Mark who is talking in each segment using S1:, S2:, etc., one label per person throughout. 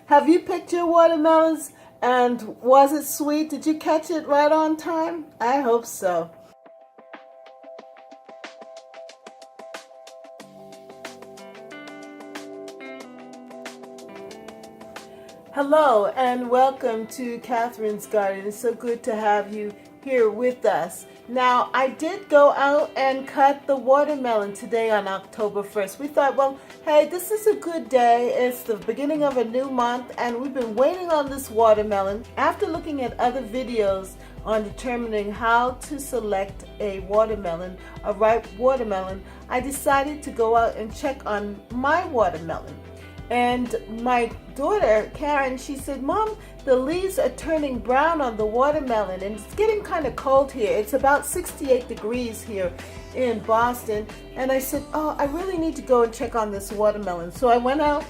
S1: Have you picked your watermelons? And was it sweet? Did you catch it right on time? I hope so. Hello and welcome to Catherine's Garden. It's so good to have you here with us. Now, I did go out and cut the watermelon today on October 1st. We thought, well, hey, this is a good day. It's the beginning of a new month and we've been waiting on this watermelon. After looking at other videos on determining how to select a watermelon, a ripe watermelon, I decided to go out and check on my watermelon. And my daughter, Karen, she said, Mom, the leaves are turning brown on the watermelon and it's getting kind of cold here. It's about 68 degrees here in Boston. And I said, oh, I really need to go and check on this watermelon. So I went out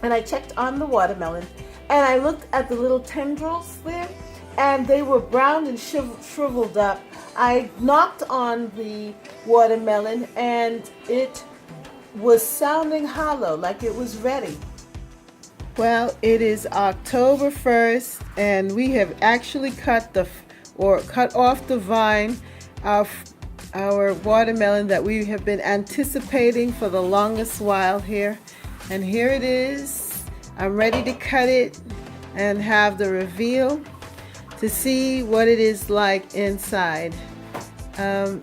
S1: and I checked on the watermelon and I looked at the little tendrils there and they were brown and shriveled up. I knocked on the watermelon and it was sounding hollow, like it was ready. Well, it is October 1st and we have actually cut off the vine of our watermelon that we have been anticipating for the longest while here. And here it is. I'm ready to cut it and have the reveal to see what it is like inside. Go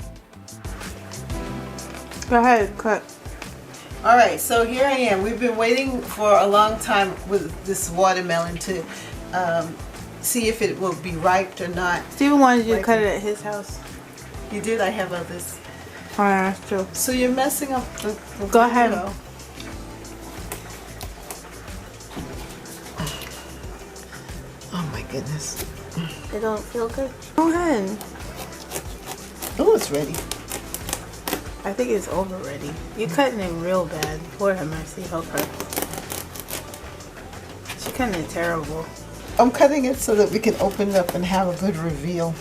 S1: ahead, cut. All right, so here I am. We've been waiting for a long time with this watermelon to see if it will be ripe or not.
S2: Steven wanted you to cut it at his house.
S1: You did? I have others.
S2: Oh, yeah, that's true.
S1: So you're messing up the
S2: Go ahead.
S1: Video. Oh my goodness.
S2: They don't feel good? Go ahead.
S1: Oh, it's ready.
S2: I think it's over ready. You're cutting it real bad. Lord have mercy, help her. She's cutting it terrible.
S1: I'm cutting it so that we can open it up and have a good reveal.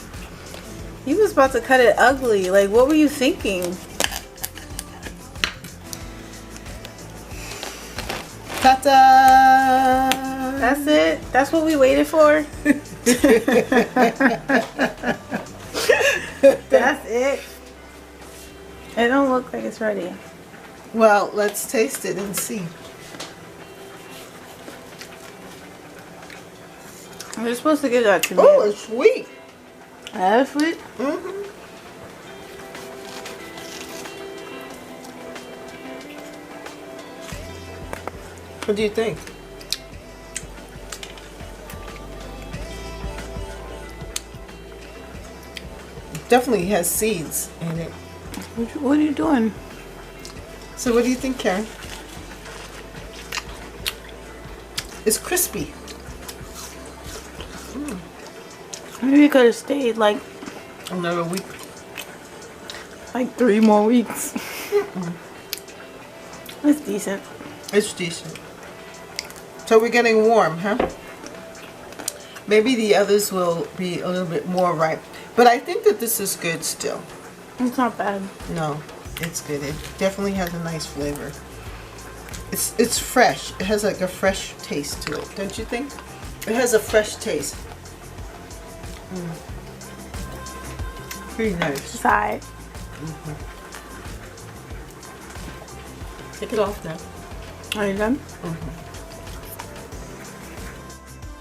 S2: You was about to cut it ugly. Like, what were you thinking?
S1: Ta-da!
S2: That's it? That's what we waited for? That's it? It don't look like it's ready.
S1: Well, let's taste it and see.
S2: You're supposed to give that to me.
S1: Oh, it's sweet.
S2: That's sweet?
S1: Mm-hmm. What do you think? It definitely has seeds in it.
S2: What are you doing?
S1: So what do you think, Karen? It's crispy.
S2: Maybe it could have stayed like
S1: Another week.
S2: like 3 more weeks. It's decent.
S1: It's decent. So we're getting warm, huh? Maybe the others will be a little bit more ripe. But I think that this is good still.
S2: It's not bad.
S1: No, it's good. It definitely has a nice flavor. It's fresh. It has like a fresh taste to it, don't you think? It has a fresh taste. Pretty nice.
S2: It's alright.
S1: Take it off now.
S2: Are you done?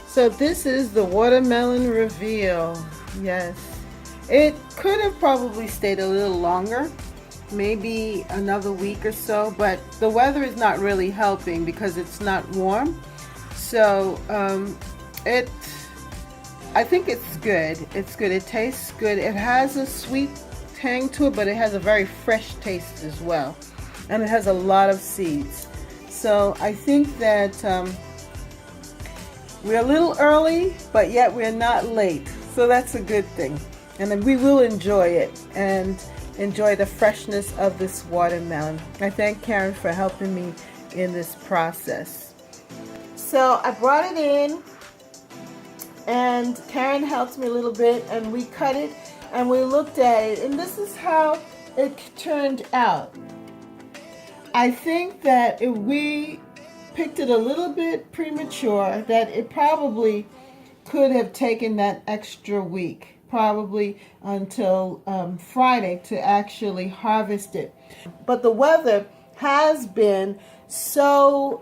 S1: So this is the watermelon reveal. Yes. It could have probably stayed a little longer, maybe another week or so, but the weather is not really helping because it's not warm. So I think it's good. It's good. It tastes good. It has a sweet tang to it, but it has a very fresh taste as well. And it has a lot of seeds. So I think that we're a little early, but yet we're not late. So that's a good thing. And then we will enjoy it and enjoy the freshness of this watermelon. I thank Karen for helping me in this process. So I brought it in and Karen helped me a little bit and we cut it and we looked at it and this is how it turned out. I think that if we picked it a little bit premature, that it probably could have taken that extra week, probably until Friday, to actually harvest it. But the weather has been so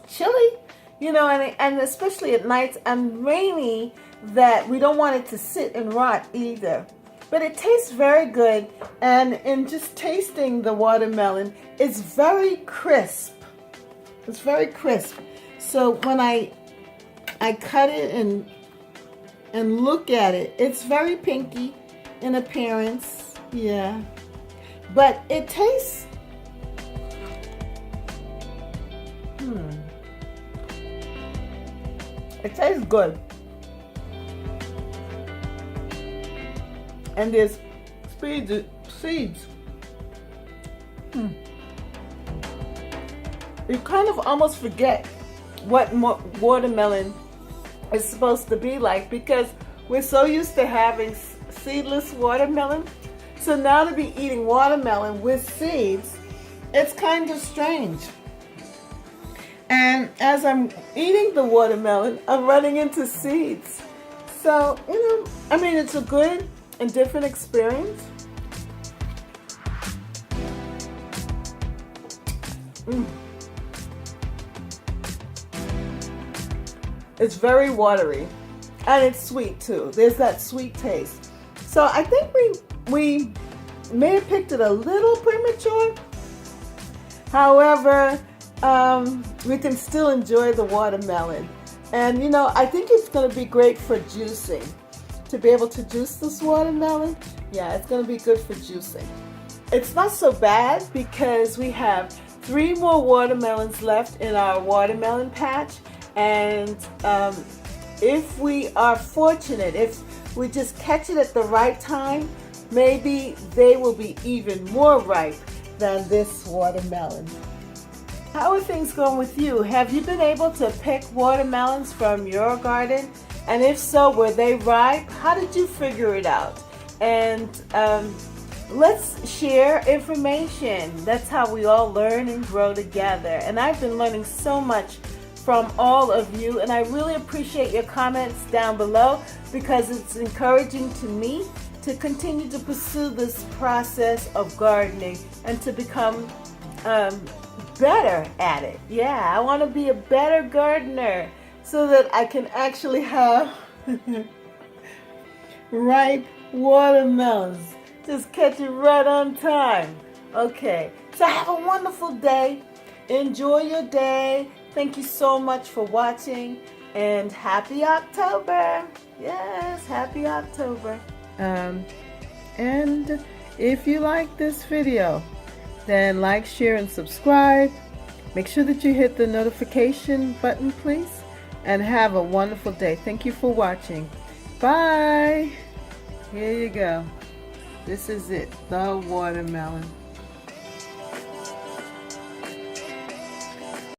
S1: chilly, you know, and especially at nights, and rainy, that we don't want it to sit and rot either. But it tastes very good, and in just tasting the watermelon, it's very crisp. It's very crisp. So when I cut it and look at it, it's very pinky in appearance, yeah. But it tastes, it tastes good. And there's seeds. You kind of almost forget what watermelon is supposed to be like, because we're so used to having seedless watermelon. So now to be eating watermelon with seeds, it's kind of strange. And as I'm eating the watermelon, I'm running into seeds. So, you know, I mean, it's a good and different experience. It's very watery, and it's sweet too. There's that sweet taste. So I think we may have picked it a little premature. However, we can still enjoy the watermelon. And you know, I think it's going to be great for juicing. To be able to juice this watermelon, yeah, it's going to be good for juicing. It's not so bad because we have 3 more watermelons left in our watermelon patch. And if we are fortunate, if we just catch it at the right time, maybe they will be even more ripe than this watermelon. How are things going with you? Have you been able to pick watermelons from your garden? And if so, were they ripe? How did you figure it out? And let's share information. That's how we all learn and grow together. And I've been learning so much from all of you, and I really appreciate your comments down below, because it's encouraging to me to continue to pursue this process of gardening and to become better at it. Yeah, I want to be a better gardener so that I can actually have ripe watermelons. Just catch it right on time. Okay, so have a wonderful day. Enjoy your day. Thank you so much for watching, and happy October. Yes, happy October. And if you like this video, then like, share, and subscribe. Make sure that you hit the notification button, please, and have a wonderful day. Thank you for watching. Bye. Here you go. This is it, the watermelon.